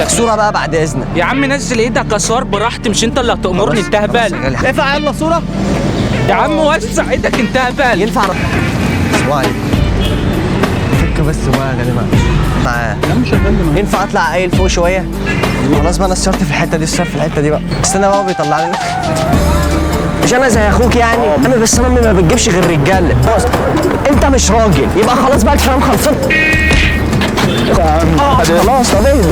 صورة بقى بعد اذنك. يا عم نزل ايدك يا صور براحتي، مش انت اللي هتأمرني. انت هبال. ارفع يلا صورة يا عم وسع ايدك، انت هبال. ينفع اسمعي فك بس بقى يا جماعة معاه. ينفع اطلع قايل فوق شوية؟ خلاص بقى انا الصرت في الحتة دي، الصرت في الحتة دي بقى. استنى بقى بيطلع لي. مش انا زي اخوك يعني؟ امي بس امي ما بتجيبش غير رجاله. خلاص انت مش راجل، يبقى خلاص بقى الكلام خلصت. خلاص طبيعي.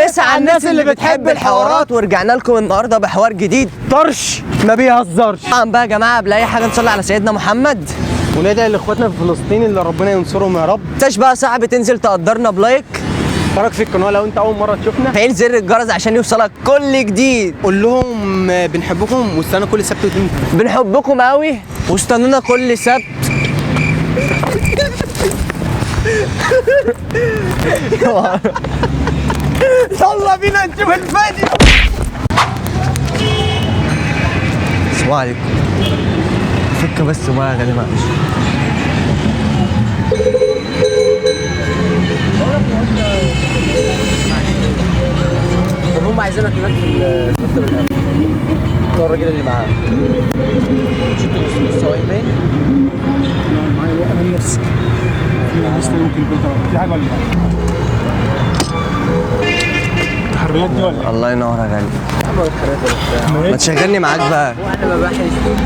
مسا على الناس اللي بتحب الحوارات، ورجعنا لكم النهارده بحوار جديد طرش ما بيهزرش. طبعا بقى يا جماعه قبل اي حاجه نصلي على سيدنا محمد وندعي لاخواتنا في فلسطين اللي ربنا ينصرهم يا رب. متنساش بقى صاحبي تنزل تقدرنا بلايك، اشترك في القناه لو انت اول مره تشوفنا، فعيل زر الجرس عشان يوصلك كل جديد. قول لهم بنحبكم واستنوا كل سبت ودين. بنحبكم قوي واستنونا كل سبت. يلا بينا نشوف الفيديو. السلام عليكم. فك بس بقى يا جماعه. طب هم عايزينك هناك في المكتب الامن. هو الراجل اللي معاه. شفت السواق باين؟ معايا انا نفسي. لسه ممكن يكون في حاجه ولا لا؟ التحريات دي ولا؟ الله ينور يا غالي. ما تشغلني معاك بقى. وانا ببحث.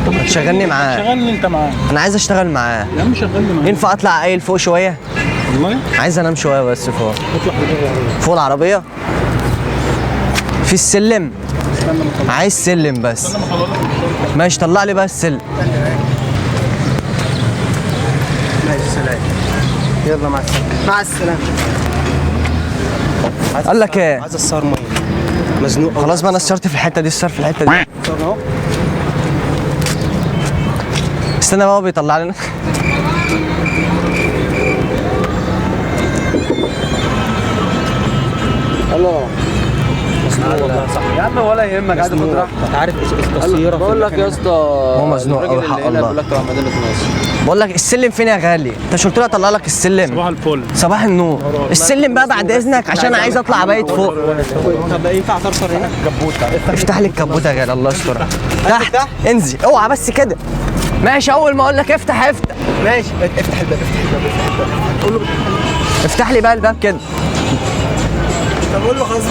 ما تشغلني معاك. شغلني انت معاه. انا عايز اشتغل معاه. يا عم شغلني معاه. ينفع اطلع قايل فوق شويه؟ والله؟ عايز انام شويه بس فوق. اطلع فوق العربيه؟ في السلم؟ عايز سلم بس. ماشي طلع لي بقى السلم. ماشي سلام. يلا مع السلامه. مع السلامه. قال لك ايه؟ عايز الصار ميه مزنوق. خلاص بقى انا الصرت في الحته دي، الصر في الحته دي. صار اهو. استنى بقى هو بيطلع لنا. الله والله صح يا عم ولا يهمك، عايز خد راحتك. انت عارف التصويره بقول لك يا اسطى هو مزنوق قوي حق الله. بقول لك تبع مدينه نصر. بقول لك السلم فين يا غالي؟ انت مش قلت لي اطلع لك السلم؟ صباح الفل. صباح النور. السلم بقى بعد اذنك عشان عايز اطلع بايت فوق. طب ينفع صرصر هنا؟ كبوته. افتح لي الكبوته يا غالي الله يسترها. تحت انزل اوعى بس كده. ماشي اول ما اقول لك افتح افتح. ماشي افتح الباب قول له افتح لي بقى الباب كده. طب قول له خلاص.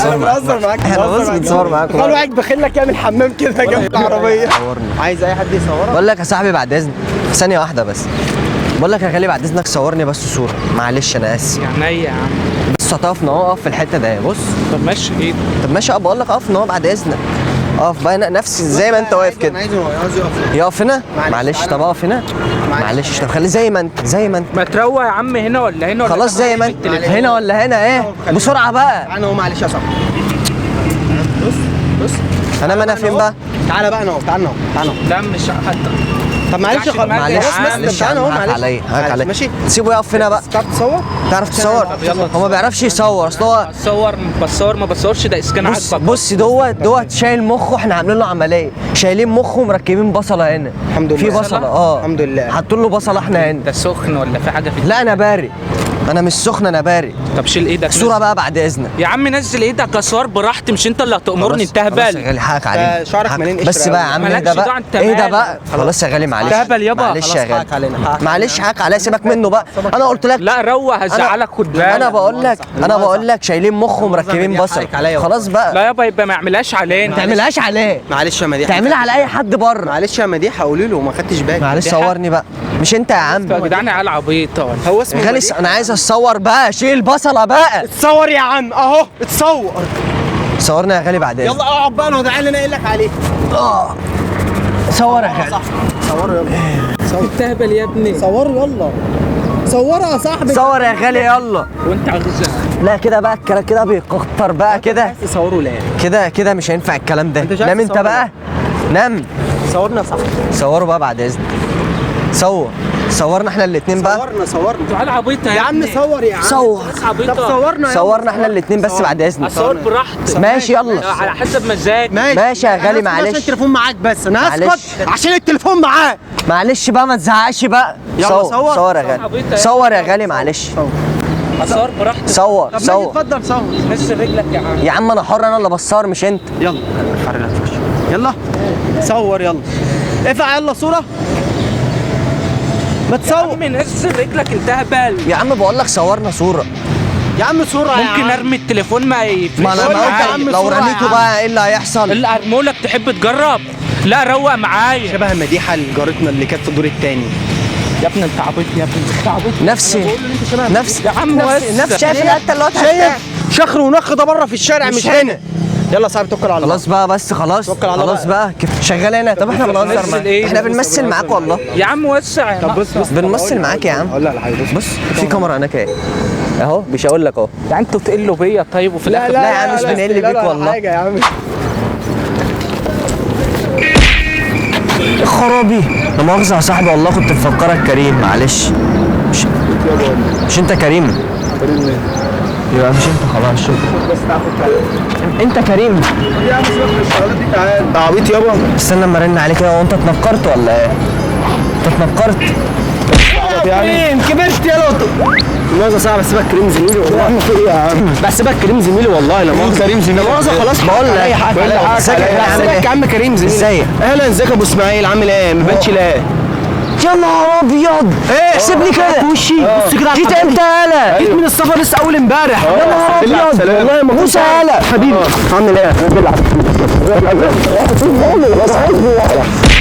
انا بهزر معاك. احنا بص بنصور معاك. قال واحد بخيل لك يعمل حمام كده جنب العربيه. عايز اي حد يصورك؟ بقول لك يا صاحبي بعد اذنك ثانيه واحده بس. بقول لك يا غالي بعد اذنك صورني بس صوره، معلش انا اسف. يعني يا عم بص هتقف اهو، اقف في الحته ده بص. طب ماشي ايه؟ طب ماشي بقول لك اقف اهو بعد اذنك. اقف بقى نفسي زي ما انت واقف كده. عايز يقف. يقف هنا؟ معلش طب اقف هنا. معلش طب خليه زي ما انت زي ما انت. ما تروق يا عم هنا ولا هنا ولا خلاص زي ما انت. هنا ولا هنا ايه؟ بسرعه بقى. انا اهو معلش يا صاحبي. بص انا فين بقى؟ تعالى بقى انا اهو. تعالى اهو. لا مش حتى. طب معلش معلش معلش تعالى اهو معلش. هاك عليا ماشي. سيبه يقف هنا بقى. تعرف تصور؟ تعرف تصور؟ هو ما بيعرفش يصور اصل هو بصور ما بصورش ده اسكان عاجبك. بص دوت شايل مخه، احنا عاملين له عمليه، شايلين مخه ومركبين بصله هنا. الحمد لله. في بصله الحمد لله. حاطين له بصله احنا هنا. ده سخن ولا في حاجه في؟ لا انا بارد. انا مش سخن انا بارد. طب شيل ايدك. صوره بقى بعد اذنك. يا عم نزل ايدك يا صور براحتي، مش انت اللي هتأمرني. انت هبال. غالي حقك عليك. شعرك منين؟ بس بقى يا عم اهدى بقى. اهدى بقى. خلاص يا غالي معلش. هبل يابا. معلش يا غالي. معلش حقك عليا سيبك منه بقى. انا قلت لك لا روق هزعلك خد بالك. انا بقول لك شايلين مخه ومركبين بصل. خلاص بقى. لا يابا يبقى ما يعملهاش علينا. ما تعملهاش عليه. معلش يا مديح. تعملها على اي حد بره. معلش يا مديح هقول له ما خدتش بالي. معلش صورني بقى. مش انت يا عم. يا جدعان عيال عبيطه. هو اسمه غالي انا عايز اتصور بقى. شيل بصله بقى. اتصور يا عم اهو اتصور. صورنا يا غالي بعد اذنك. يلا اقعد بقى انا ده اللي انا قايل لك عليه. صور يا غالي. صوروا يلا. تهبل يا ابني. صوروا يلا. صوروا يا صاحبي. صور يا غالي يلا. وانت عاوزها. لا كده بقى الكلام كده بيكتر بقى كده. تصوروا ليه؟ كده مش هينفع الكلام ده. انت نام انت بقى. نام. صورنا صح. صوروا بقى بعد اذنك. صور. صورنا احنا الاثنين بقى. صورنا تعال عبيطه يا عم، صور يا عم. صور. ناس عبيطه. طب صورنا صورنا احنا الاثنين بس بعد اذنك. اصور براحتي. ماشي يلا. على حسب مزاج. ماشي يا غالي، أنا هسكت عشان معلش. التليفون معاك، بس انا معلش. هسكت عشان التليفون معاك. معلش بقى ما تزعقش بقى. يلا صور. صور يا غالي، صور يا غالي معلش. اصور براحتي. صور طب ماشي، صور اتفضل صور. مس رجلك يا عم. يا عم، انا حر، انا اللي بصور مش انت. يلا حرك في وشك. يلا صور، يلا ارفع يلا صورة. ما يا تصور عم نس رجلك انت هبل. يا عم بقول لك صورنا صورة. يا عم، صورة يا ممكن عم. ارمي التليفون ما يفرقش ما انا بقول لك يا معاك، عم لو صورة يا رميته عم. بقى ايه اللي هيحصل؟ اللي ارمولك تحب تجرب؟ لا روق معايا. شبه مديحة جارتنا اللي كانت في الدور الثاني. يا ابني انت عبيط، يا ابني انت عبيط. نفسي نفس يا عم نفس شايف الحته اللي هو شايف شخر ونخ ده بره في الشارع مش هنا. يلا صاحبي توكل على الله. خلاص بقى، بس خلاص توكل على الله خلاص بقى. شغال هنا. طب احنا بنهزر بنمثل معاك، ايه؟ احنا بنمثل معاك والله. يا عم وسع يا طب بص بنمثل معاك يا عم. اقول لك على حاجه. بص في كاميرا هناك اهي اهو، بيشاور لك اهو. يعني انتوا بتقلوا بيا طيب وفي الاخر لا يا عم، مش بنقل بيك والله. حاجه يا عم. خرابي، لا مؤاخذة يا صاحبي والله كنت مفكرك كريم، معلش. مش انت كريم؟ يبقى مش انت، خلاص شكرا. انت كريم. يا عم سيبك من الشغلات دي، تعال. انت عبيط يابا. استنى اما ارن عليك كده. هو انت اتنكرت ولا ايه؟ انت اتنكرت؟ كريم كبرت يا لطو. مؤاخذة صعب، بسيبك كريم زميلي والله. في ايه يا عم؟ بسيبك كريم زميلي والله. لا مؤاخذة كريم زميلي. لا مؤاخذة خلاص. بقول لك اي حاجة. ازيك يا عم؟ ازيك يا عم كريم زميلي؟ ازيك؟ اهلا، ازيك يا ابو اسماعيل؟ عامل ايه؟ ما بانش ليه؟ يا نهار ابيض، ايه؟ سيبني كده. وشي بص كده. جيت امتى يالا؟ جيت من السفر لسه اول امبارح. يا نهار ابيض والله ما كنت هلا. حبيبي عامل ايه؟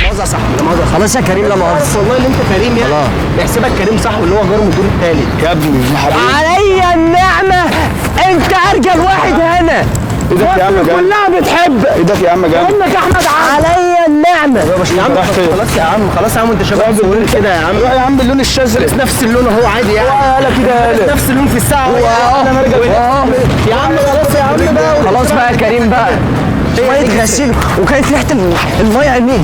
مؤاخذة صح، لا مؤاخذة. خلاص يا كريم، لا مؤاخذة والله اللي انت كريم يعني. خلاص. احسبك كريم صح، واللي هو جار من الدور الثالث يا ابني. عليا النعمة، انت ارجل واحد هنا. ايدك يا عم جامد. كلها بتحب ايدك يا عم جامد. امك احمد عليا النعمة. يا عم خلاص يا عم، خلاص يا عم، انت شباب صغير كده يا عم. روح يا عم باللون الشاذ، نفس اللون اهو عادي يعني. ولا كده نفس اللون في الساعة. يا عم خلاص يا عم بقى. خلاص بقى يا كريم بقى. ميه غسيل وكانت ريحه الميه عينيك.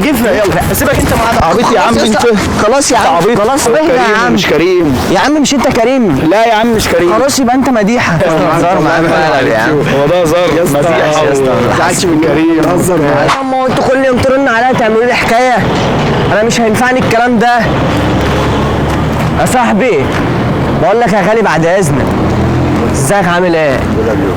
جيفة يلا سيبك انت مع عبيط يا عم انت. خلاص يا عم، خلاص اهدى يا عم. مش كريم يا عم مش انت كريم. لا يا عم مش كريم. خلاص يبقى انت مديحه. هزار معاك بقى يا عم. هو ده هزار يا اسطى. يا اسطى ما تزعلش من كريم، هزر معاك. يا عم هو انتوا كل يوم ترنوا عليا تعملوا لي حكايه؟ انا مش هينفعني الكلام ده يا صاحبي. بقول لك يا غالي بعد اذنك، ازيك عامل ايه؟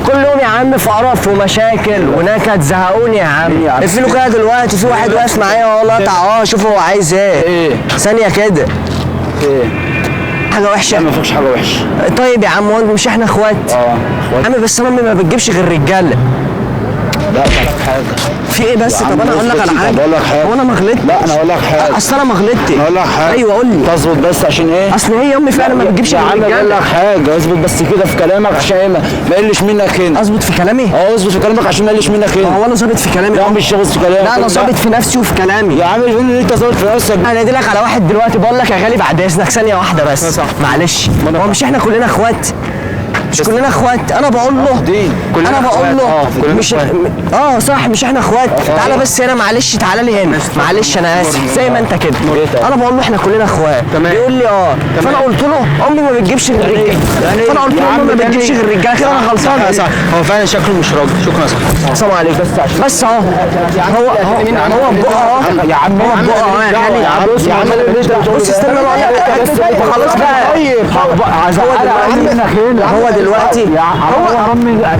كل يوم يا عم في قرف ومشاكل ونكد، زهقوني يا عم. اقفلوا كده دلوقتي، في واحد واقف معايا والله قطع. شوف هو عايز ايه. ثانية كده. حاجة وحشة؟ ما فيكش حاجة وحشة. طيب يا عم، هو مش احنا اخوات؟ اخوات. يا عم بس انا امي ما بتجيبش غير رجالة. لا لك حاجة. في ايه بس؟ طب انا اقول لك على حاجة. بقول لك حاجة. هو انا ما غلطتش؟ لا انا اقول لك حاجة. اصل انا ما غلطتش. اقول لك حاجة. ايوه قول لي. تظبط بس عشان ايه؟ اصل هي امي فعلا ما بتجيبش يا غير عم اقول رجالة. لك حاجة، اظبط بس كده في كلامك عشان ايه ما يقلش منك هنا. اظبط في كلامي؟ اظبط في كلامك عشان ما يقلش منك هنا. هو انا ظابط في كلامي؟ لا مش ظابط في كلامك. لا انا ظابط في نفسي وفي كلامي. يا عم يقول لي انت ظابط في نفسك. انا ادي لك على واحد دلوقتي. بقول لك يا غالي بعد اذنك ثانيه واحده بس. معلش، هو مش احنا كلنا اخوات؟ مش كلنا اخوات؟ انا بقول له انا بقول له مش صح، مش احنا اخوات؟ تعالى بس هنا معلش، تعالى لي هنا معلش، انا اسف زي ما انت كده. انا بقول له احنا كلنا اخوات. بيقول لي فانا قلت له امي ما بتجيبش غير رجاله. فانا قلت له امي ما بتجيبش غير رجاله. كده انا غلطان. صح، هو فعلا شكله مش راجل. شكرا يا صاحبي. السلام عليكم. بس هو بقى يا عم هو بقى يا غالي. يا عم بص استنى بقى. خلاص بقى. هو دلوقتي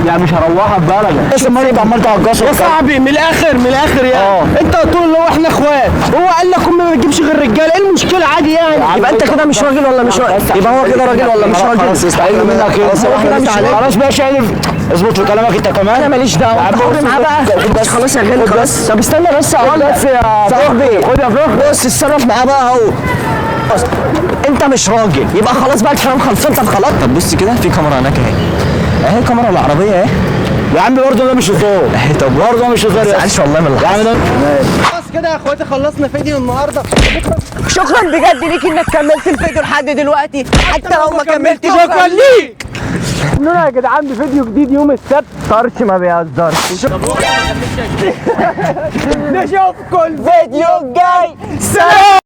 يعني مش هروحك بلدك. ايش المره يبقى عمال تعجصه يا صاحبي؟ من الاخر يعني. انت قلت له اللي هو احنا اخوات، هو قال لك امي ما بتجيبش غير رجاله. ايه المشكله؟ عادي يعني. يبقى انت كده مش راجل ولا مش راجل؟ يبقى هو كده راجل ولا مش راجل؟ خلاص استعين منك كده. هو كده مش راجل. خلاص بقى شايف. اظبط في كلامك انت كمان. انا ماليش دعوه. انت حر معاه بقى. بس خلاص يا غالي خلاص. طب استنى بس اقول لك يا صاحبي. خد يا فخر بص اتصرف معاه بقى اهو. انت مش راجل، يبقى خلاص بقى الكلام خلصان. طب خلاص. طب بص كده في كاميرا هناك اهي كاميرا العربيه اهي. يا عم برضه ده مش هزار. طب برضه مش هزار ما تزعلش والله من اللي حصل. خلاص كده يا اخواتي، خلصنا فيديو النهارده. شكرا بجد ليك انك كملت الفيديو لحد دلوقتي، حتى لو ما كملتش شكرا ليك. نورا يا جدعان بفيديو جديد يوم السبت. طرش ما بيهزرش. نشوفكم الفيديو الجاي. سلام.